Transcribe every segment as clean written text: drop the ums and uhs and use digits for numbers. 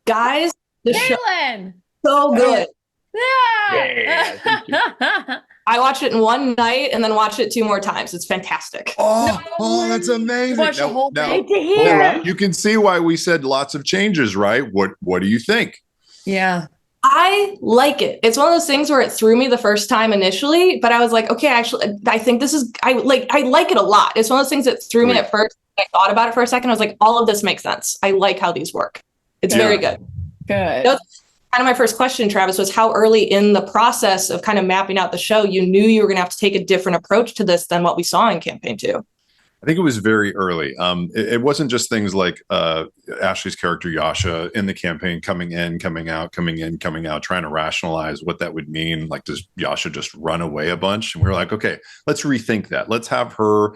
Guys, the show Caitlin! so good. Yeah. Thank you. I watched it in one night and then watched it two more times. It's fantastic. Oh, that's amazing. You watched the whole thing? to hear. You can see why we said lots of changes, right? What do you think? Yeah. I like it. It's one of those things where it threw me the first time initially, but I was like, okay, actually, I think this is, I like it a lot. It's one of those things that threw me at first. I thought about it for a second. I was like, all of this makes sense. I like how these work. It's very good. Good. That's kind of my first question, Travis, was how early in the process of kind of mapping out the show you knew you were going to have to take a different approach to this than what we saw in campaign 2? I think it was very early. It wasn't just things like Ashley's character Yasha in the campaign coming in, coming out, coming in, coming out, trying to rationalize what that would mean. Like, does Yasha just run away a bunch? And we were like, okay, let's rethink that. Let's have her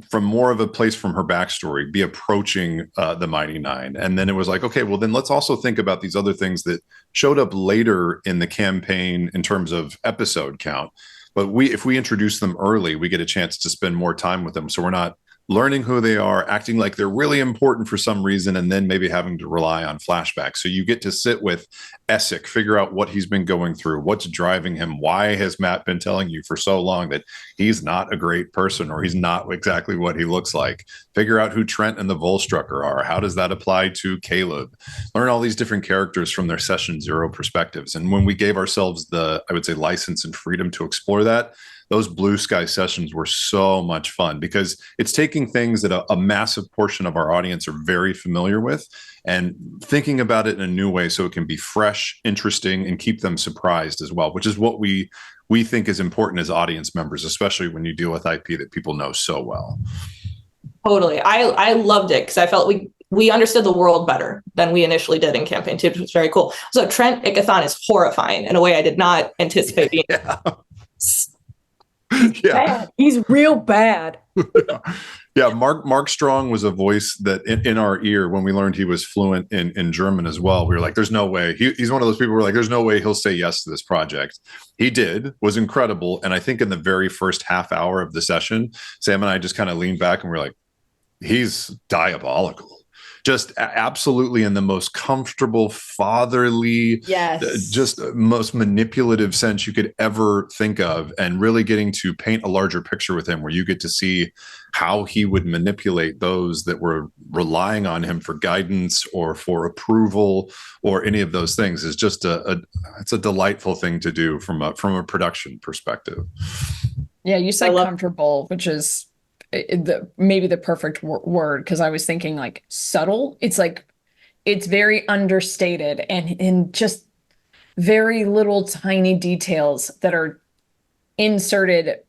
from more of a place from her backstory be approaching the Mighty Nein. And then it was like, okay, well, then let's also think about these other things that showed up later in the campaign in terms of episode count. But if we introduce them early, we get a chance to spend more time with them. So we're not learning who they are, acting like they're really important for some reason, and then maybe having to rely on flashbacks. So you get to sit with Essek, figure out what he's been going through, what's driving him. Why has Matt been telling you for so long that he's not a great person or he's not exactly what he looks like? Figure out who Trent and the Volstrucker are. How does that apply to Caleb? Learn all these different characters from their session 0 perspectives. And when we gave ourselves the, I would say, license and freedom to explore that, those blue sky sessions were so much fun because it's taking things that a massive portion of our audience are very familiar with and thinking about it in a new way so it can be fresh, interesting, and keep them surprised as well, which is what we think is important as audience members, especially when you deal with IP that people know so well. Totally. I loved it because I felt we understood the world better than we initially did in campaign 2, which was very cool. So Trent Ikithon is horrifying in a way I did not anticipate being. Bad. He's real bad. Yeah, Mark Strong was a voice that in our ear when we learned he was fluent in German as well. We were like, there's no way. He's one of those people who were like, there's no way he'll say yes to this project. He did, was incredible. And I think in the very first half hour of the session, Sam and I just kind of leaned back and we're like, he's diabolical. Just absolutely in the most comfortable, fatherly, just most manipulative sense you could ever think of, and really getting to paint a larger picture with him where you get to see how he would manipulate those that were relying on him for guidance or for approval or any of those things is just it's a delightful thing to do from a production perspective. Yeah, you said comfortable, which is maybe the perfect word, because I was thinking like subtle. It's like it's very understated and in just very little tiny details that are inserted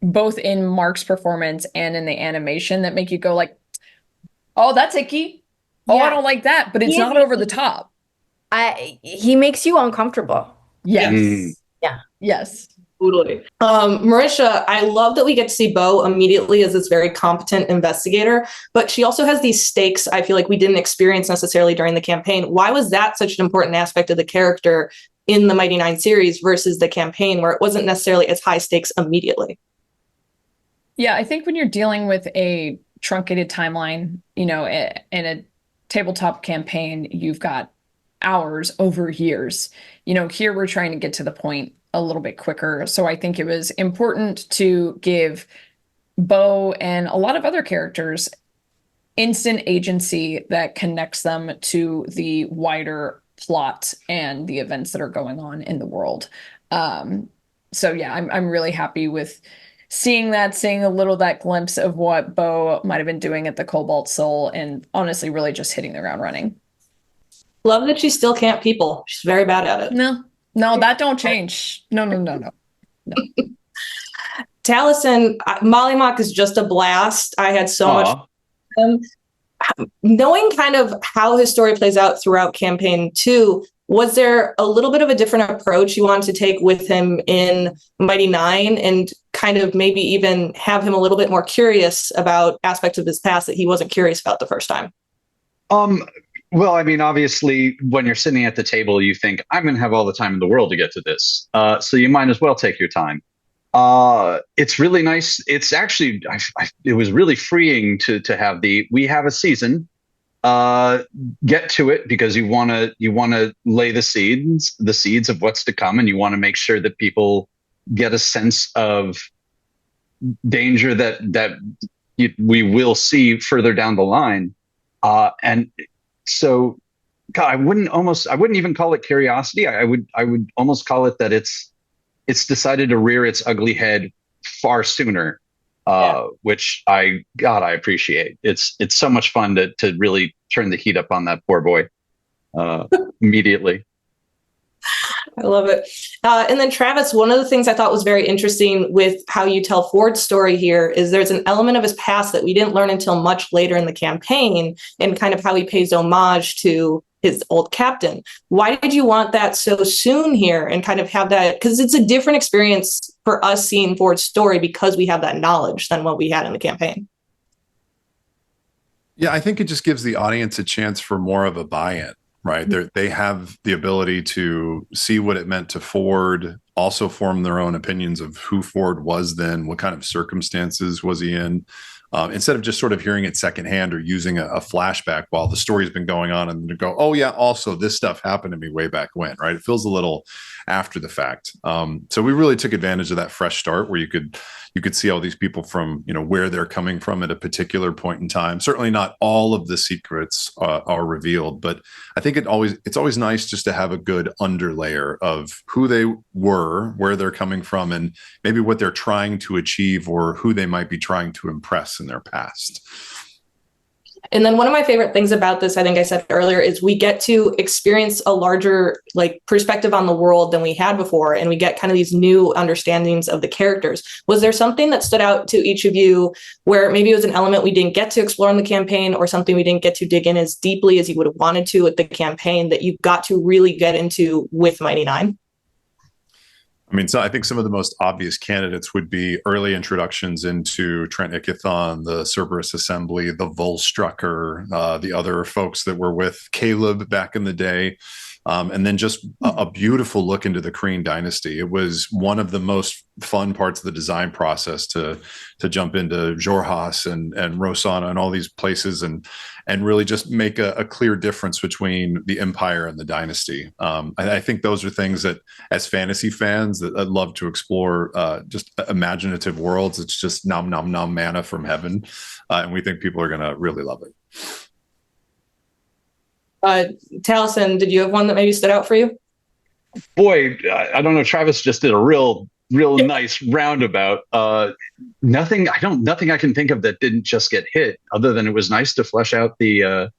both in Mark's performance and in the animation that make you go like, oh, that's icky. Oh, I don't like that, but it's not over the top. He makes you uncomfortable. Yes. Yeah. Yes. Totally. Marisha, I love that we get to see Bo immediately as this very competent investigator, but she also has these stakes I feel like we didn't experience necessarily during the campaign. Why was that such an important aspect of the character in the Mighty Nein series versus the campaign where it wasn't necessarily as high stakes immediately? Yeah, I think when you're dealing with a truncated timeline, in a tabletop campaign, you've got hours over years. Here we're trying to get to the point a little bit quicker. So I think it was important to give Bo and a lot of other characters instant agency that connects them to the wider plot and the events that are going on in the world. So yeah, I'm really happy with seeing a little that glimpse of what Bo might have been doing at the Cobalt Soul, and honestly really just hitting the ground running. Love that she still can't people. She's very bad at it. No, that don't change. No. Taliesin, Mollymauk is just a blast. I had so much fun. Knowing kind of how his story plays out throughout campaign 2, was there a little bit of a different approach you wanted to take with him in Mighty Nein and kind of maybe even have him a little bit more curious about aspects of his past that he wasn't curious about the first time? Well, I mean, obviously, when you're sitting at the table, you think, I'm going to have all the time in the world to get to this. So you might as well take your time. It's really nice. It's actually, it was really freeing to have we have a season. get to it because you want to lay the seeds of what's to come, and you want to make sure that people get a sense of danger that we will see further down the line. And so, God, I wouldn't even call it curiosity. I would almost call it that it's decided to rear its ugly head far sooner, which I appreciate. It's so much fun to really turn the heat up on that poor boy immediately. I love it. And then Travis, one of the things I thought was very interesting with how you tell Ford's story here is there's an element of his past that we didn't learn until much later in the campaign, and kind of how he pays homage to his old captain. Why did you want that so soon here and kind of have that? Because it's a different experience for us seeing Ford's story because we have that knowledge than what we had in the campaign. Yeah, I think it just gives the audience a chance for more of a buy-in. Right. They have the ability to see what it meant to Ford, also form their own opinions of who Ford was then, what kind of circumstances was he in, instead of just sort of hearing it secondhand or using a flashback while the story's been going on, and to go, oh yeah, also this stuff happened to me way back when. Right. It feels a little after the fact. So we really took advantage of that fresh start where you could see all these people from, where they're coming from at a particular point in time. Certainly not all of the secrets are revealed, but I think it's always nice just to have a good underlayer of who they were, where they're coming from, and maybe what they're trying to achieve or who they might be trying to impress in their past. And then one of my favorite things about this, I think I said earlier, is we get to experience a larger perspective on the world than we had before. And we get kind of these new understandings of the characters. Was there something that stood out to each of you where maybe it was an element we didn't get to explore in the campaign, or something we didn't get to dig in as deeply as you would have wanted to with the campaign that you got to really get into with Mighty Nein? I mean, so I think some of the most obvious candidates would be early introductions into Trent Ikithon, the Cerberus Assembly, the Volstrucker, the other folks that were with Caleb back in the day. And then just a beautiful look into the Kryn dynasty. It was one of the most fun parts of the design process to jump into Xhorhas and Rosohna and all these places and really just make a clear difference between the empire and the dynasty. I think those are things that, as fantasy fans, that I'd love to explore. Just imaginative worlds. It's just nom nom nom manna from heaven, and we think people are going to really love it. Taliesin, did you have one that maybe stood out for you? Boy, I don't know. Travis just did a real nice roundabout. Nothing I can think of that didn't just get hit, other than it was nice to flesh out the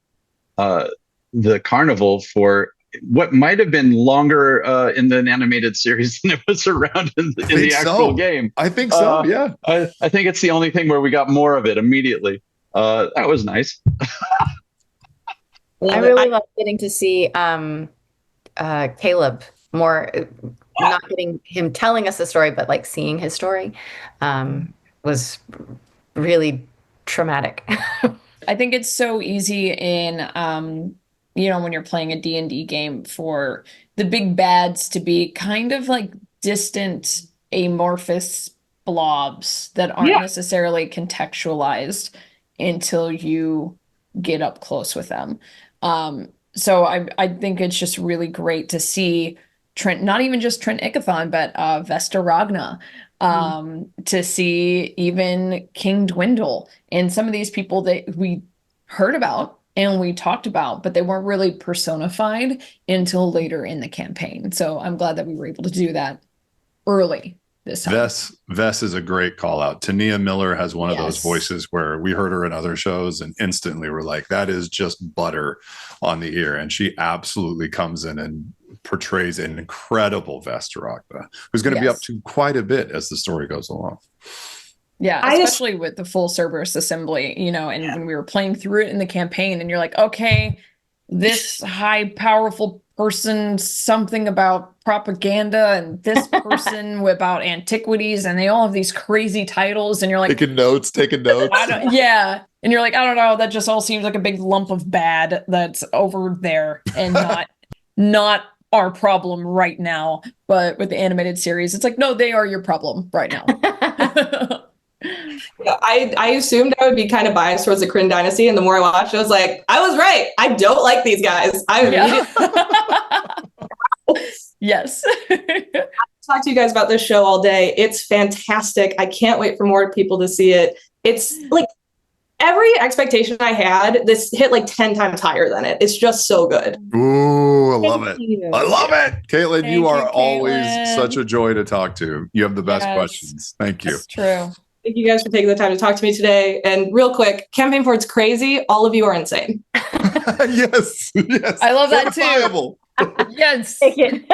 carnival for what might have been longer in the animated series than it was around in the actual game. I think so. Yeah. I think it's the only thing where we got more of it immediately. That was nice. I really love getting to see Caleb more, not getting him telling us the story, but seeing his story was really traumatic. I think it's so easy in, when you're playing a D&D game for the big bads to be kind of distant, amorphous blobs that aren't necessarily contextualized until you get up close with them. So I think it's just really great to see Trent, not even just Trent Ikithon, but Vesta Ragna, to see even King Dwindle and some of these people that we heard about and we talked about, but they weren't really personified until later in the campaign. So I'm glad that we were able to do that early this time. Vess is a great call out. Tania Miller has one of those voices where we heard her in other shows and instantly we're like, that is just butter on the ear. And she absolutely comes in and portrays an incredible Vesta Ragna, who's going to be up to quite a bit as the story goes along. Yeah, especially with the full Cerberus Assembly, and when we were playing through it in the campaign and you're like, okay, this high, powerful person, something about propaganda, and this person about antiquities, and they all have these crazy titles, and you're like taking notes. And you're like, I don't know, that just all seems like a big lump of bad that's over there and not our problem right now. But with the animated series, it's like, no, they are your problem right now. Yeah, I assumed I would be kind of biased towards the Kryn dynasty, and the more I watched, I was like, I was right. I don't like these guys. Yes. Talk to you guys about this show all day. It's fantastic. I can't wait for more people to see it. It's like every expectation I had, this hit like 10 times higher than it. It's just so good. Ooh, I love it. Thank you. I love it. Caitlin, Thank you are you, always Caitlin. such a joy to talk to. You have the best Yes. questions. Thank you. That's true. Thank you guys for taking the time to talk to me today. And real quick, Campaign for It's crazy. All of you are insane. Yes. Yes. I love that too. Certifiable. Yes. Take it.